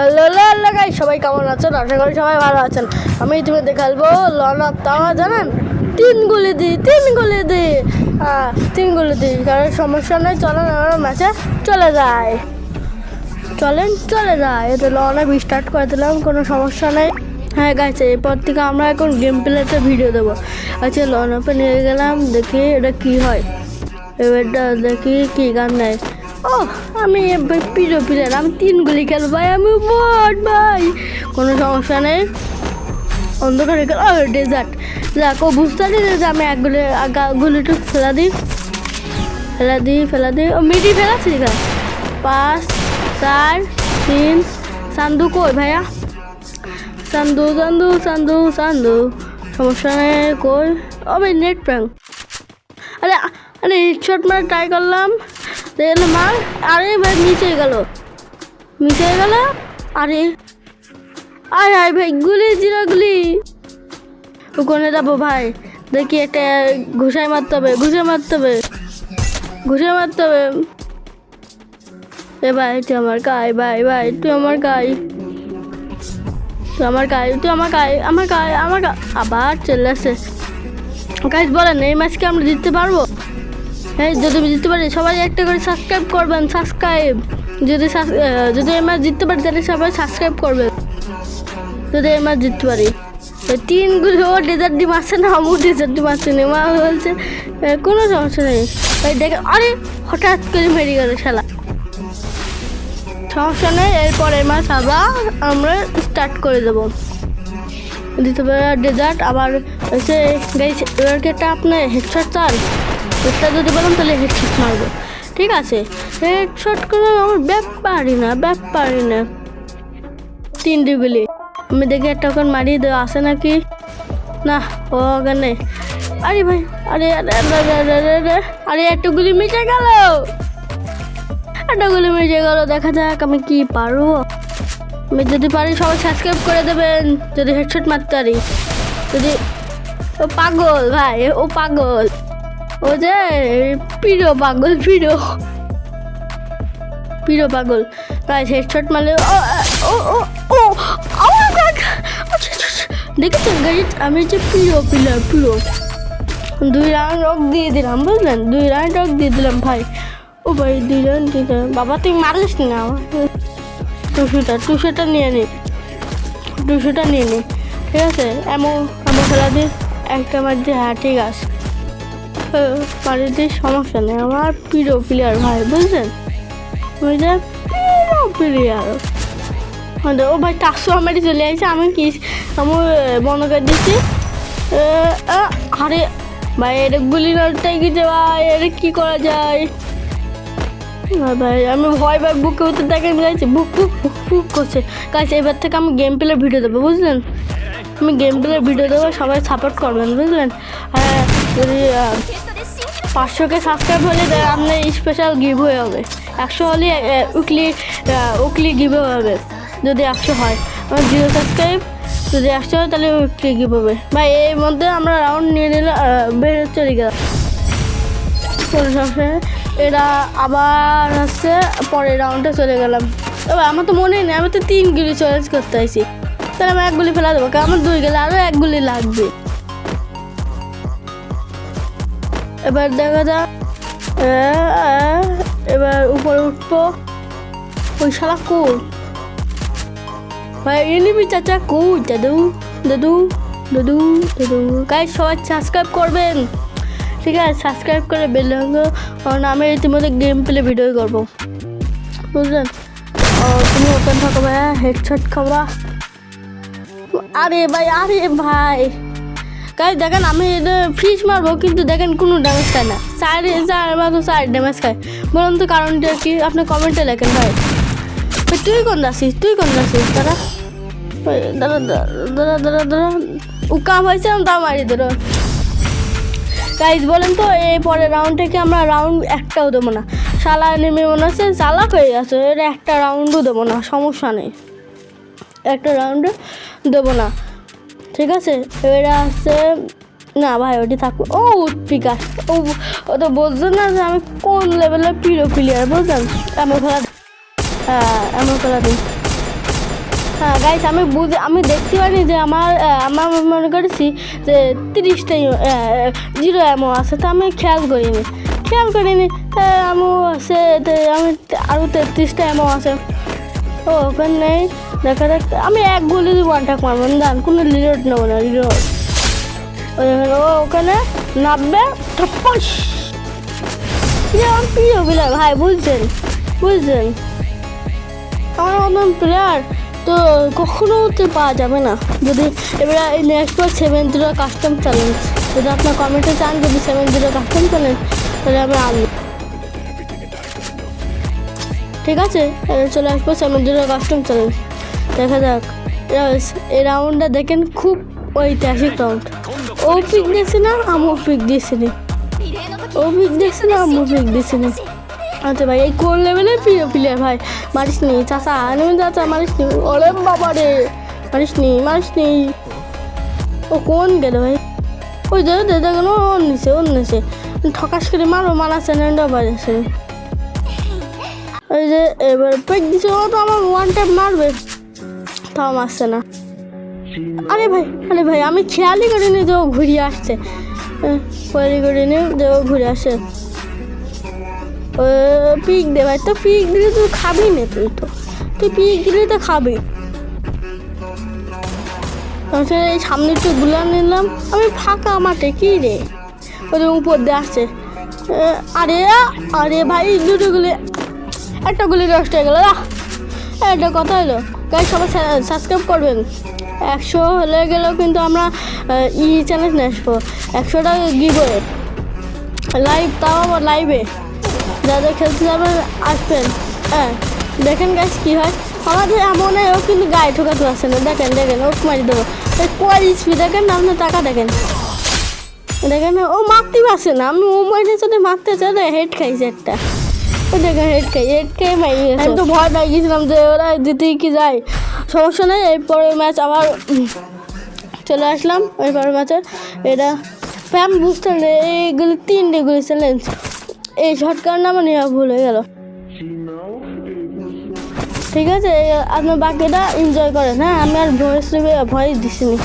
Hello guys, সবাই কেমন আছেন? আশা করি সবাই ভালো আছেন। আমি তুমি দেখাবো লন অফ টাওয়ার। জানেন, তিন গুলি দিই কারণ সমস্যা নেই। চলেন আমরা ম্যাচে চলে যায়। এতে লন অফ স্টার্ট করে দিলাম, কোনো সমস্যা নেই। হ্যাঁ গাইস, এরপর থেকে আমরা এখন গেম প্লেতে ভিডিও দেবো। আচ্ছা, লন অফে নিয়ে গেলাম, দেখি এটা কি হয়। এবারটা দেখি কি গান নেয়। ও আমি প্রিয় প্লেয়ার, আমি তিন গুলি খেলবো ভাই, আমি বট ভাই, কোনো সমস্যা নেই। অন্ধকারে খেল ডেজার্ট, যাক ও বুঝতে পারি যে আমি এক গুলিটু ফেলা দিই ও মিডি ফেলাচ্ছি। 5 4 3 সান্দু কই ভাইয়া? সান্দু সমস্যা নেই। কই ও ভাই নেট প্র্যাঙ্ক। আরে হেডশট মারা ট্রাই করলাম, দেখলে মার। আরে ভাই নিচে গেল। আরে ভাই গুলি ওখানে যাবো ভাই। দেখি একটা ঘুষাই মারতে হবে। এ ভাই তুই আমার গাই, ভাই তুই আমার গাই। আবার চলে আসে। গাইস বলেন, এই ম্যাচকে আমরা জিততে পারবো? হ্যাঁ, যদি জিততে পারি সবাই একটা করে সাবস্ক্রাইব করবেন। যদি এই ম্যাচ জিততে পারি তাহলে সবাই সাবস্ক্রাইব করবেন। যদি এই ম্যাচ জিততে পারি, তিনগুলো ডেজার্ট ডিম আসছে না, আমু ডেজার্ট ডিম আসছে না। মা বলছে কোনো সমস্যা নেই ভাই। দেখে আরে হঠাৎ করে মেরে গেল শালা। সমস্যা নেই, এরপর এই ম্যাচ আবার আমরা স্টার্ট করে দেবো। দিতে পারে ডেজার্ট আবার এসে গাইস। এবারকে একটা আপনার হেডশট চান, এটা যদি বলেন তাহলে হেডশট মারবো। ঠিক আছে, হেডশট করে আমার ব্যাপারই না। 3 গুলি আমি দেখি একটা ওখানে মারিয়ে দেওয়া আছে নাকি না। ও ওখানে আরে ভাই, আরে একটা গুলি মিটে গেল। দেখা যাক আমি কি পারবো। আমি যদি পারি সবাই সাবস্ক্রাইব করে দেবেন যদি হেডশট মারতে পারি। যদি ও পাগল ভাই, ও যে পিরো পাগল গাইস। হেডশট মারলে দেখেছেন গাইস, আমি যে প্রিয় 2 রাউন্ড রক দিয়ে দিলাম, বুঝলেন? 2 রাউন্ড রক দিয়ে দিলাম ভাই। ও ভাই 2 রাউন্ড দিলাম। বাবা তুই মারিস না। 200টা নিয়ে নি। ঠিক আছে, এমন খেলা দিই একটা মার দিয়ে। হ্যাঁ ঠিক আছে, মারি দিই, সমস্যা নেই। আমার প্রিয় প্লেয়ার ভাই, বুঝলেন? ওই যে প্রিয় প্লেয়ার। ও ভাই 400 আমার চলে আসছে। আমি বন্ধ করে দিচ্ছি। আরে ভাই এটা গুলি নটাই গেছে ভাই, এটা কি করা যায় ভাই? আমি ভয় বুকে হতে দেখেন যাইছি, বুক করছে গাইস। এবার থেকে আমি গেম প্লের ভিডিও দেবো, বুঝলেন? সবাই সাপোর্ট করবেন, বুঝলেন? হ্যাঁ, যদি 500কে সাবস্ক্রাইব হলে আপনার স্পেশাল গিভ হয়ে হবে। 100 হলে উইকলি গিভ হবে। যদি 100 হয়, আমার 0 সাবস্ক্রাইব। যদি 100 হয় তাহলে উইকলি গিভ হবে ভাই। এর মধ্যে আমরা রাউন্ড নিয়ে নিলে বের চলে গেলাম। এরা আবার হচ্ছে পরের রাউন্ডে চলে গেলাম। তবে আমার তো মনে নেই, আমি তো 3 গুলি চ্যালেঞ্জ করতে আইছি। তাহলে আমি 1 গুলি ফেলা দেবো, আমার 2 গেলে আরও 1 গুলি লাগবে। এবার দেখা যাক, এবার উপরে উঠবো। ওই শালা কই ভাই? এনিমি চাচা কই? দাদু গাইস সবাই সাবস্ক্রাইব করবেন। ঠিক আছে, সাবস্ক্রাইব করে বেল লাগাও, কারণ আমি ইতিমধ্যে গেম প্লে ভিডিও করবো, বুঝলেন? তুমি ওপেন থাকো ভাইয়া, হেডশট খাবা। আরে ভাই গাইস দেখেন, আমি ফ্রিজ মারবো কিন্তু দেখেন কোনো ড্যামেজ খায় না। 4 ড্যামেজ খায়। বলুন তো কারণটা কি? আপনি কমেন্টে লেখেন ভাই। তুই কোন যাচ্ছিস? দাঁড়া ও কাম হয়েছে, আমি তা মারি ধরো। গাইজ বলেন তো, এই পরের রাউন্ড থেকে আমরা রাউন্ড একটাও দেবো না। শালা নেমে মনে হচ্ছে চালাক হয়ে গেছে। এটা একটা রাউন্ডও দেবো না, সমস্যা নেই, একটা রাউন্ডও দেবো না। ঠিক আছে, এরা আসছে না ভাই, ওটি থাকবো। ও উৎপিকা, ও তো বলছো না যে আমি কোন লেভেলের প্রিয় প্লেয়ার, বুঝলেন? এমন খেলা দিই। হ্যাঁ গাইস, আমি দেখতে পাইনি যে আমার মনে করেছি যে 30টা জিরো অ্যামো আছে, তো আমি খেয়াল করিনি অ্যামো আছে, আমি আরও 33টা অ্যামো আছে। ও ওখানে নেই, দেখা যাক। আমি এক গুলি দিয়ে ওয়ান টাক মারবো, দান কোনো রিলোড নেবো না, রিলোড। ও ওখানে নামবে, ঠপ্পস। আমার প্রিয় প্লেয়ার ভাই, বুঝছেন আমার মতন প্লেয়ার তো কখনো পাওয়া যাবে না। যদি এবার নেক্সট বার 7-0 কাস্টম চ্যালেঞ্জ, যদি আপনার কমেন্টে চান যদি 7-0 কাস্টম চ্যালেঞ্জ, তাহলে আমি আনবো, ঠিক আছে? চলে আসবো 7-0 কাস্টম চ্যালেঞ্জ। দেখা যাক এই রাউন্ডটা, দেখেন খুব ঐতিহাসিক রাউন্ড। ও পিক দিয়েছি না, আমিও পিক দিয়েছি না। আচ্ছা ভাই, এই কোন লেভেলের প্রিয় প্লেয়ার ভাই, মারিস নি চাচা, মারিস নি। ওরে বাবা রে, মারিস নি। ও কোন গেল ভাই? ওই দেখুন, ওর নিচে ঠকাস করে মারা চ্যানেলটা বাড়িয়েছে। ওই যে এবার পেক দিচ্ছে, ও তো আমার ওয়ান টাইম মারবে, তাও মারছে না। আরে ভাই আমি খেয়ালই করিনি যে ও ঘুরিয়ে আসছে, ঘুরে আসে। পিক দে ভাই, তো পিক দিলে তুই খাবি না, তুই পিক দিলে তো খাবি। এই সামনে একটু গুলা নিলাম আমি, ফাঁকা মাঠে কি রে, ওদের উপর দিয়ে আসছে। আরে ভাই, দুটো গুলি, একটা গুলি নষ্ট হয়ে গেল। এটা কথা হলো গাইস, সবাই সাবস্ক্রাইব করবেন। 100 হলে গেলেও কিন্তু আমরা চ্যালেঞ্জ নিয়ে আসবো, 100টা গিভওয়ে লাইভ, তাও আবার লাইভে। যাদের খেলতে যাবেন আসবেন। হ্যাঁ দেখেন গাইস কি হয়, আমাদের এমন ও কিন্তু গায়ে ঠোকাতে পারছে না। দেখেন ও মারি দেবো, কয় স্পিড দেখেন না, আপনার টাকা দেখেন ও মারতে পারছে না। আমি ও মাইনে যদি মারতে চাই, হেড খাইছে একটা, ও দেখেন হেড খাই মারি। আমি তো ভয় পেয়ে গেছিলাম যে ওরা জিতেই কি যায়, সমস্যা নেই। এরপরের ম্যাচ আবার চলে আসলাম, ওই পরের ম্যাচে এটা প্যাম বুঝতে এইগুলি 3 গুলি চ্যালেঞ্জ, এই শর্টকাট নাম নেওয়া ভুল হয়ে গেল। ঠিক আছে, আপনার বাকিটা এনজয় করেন। হ্যাঁ, আমি আর ভয়েস দিচ্ছি না।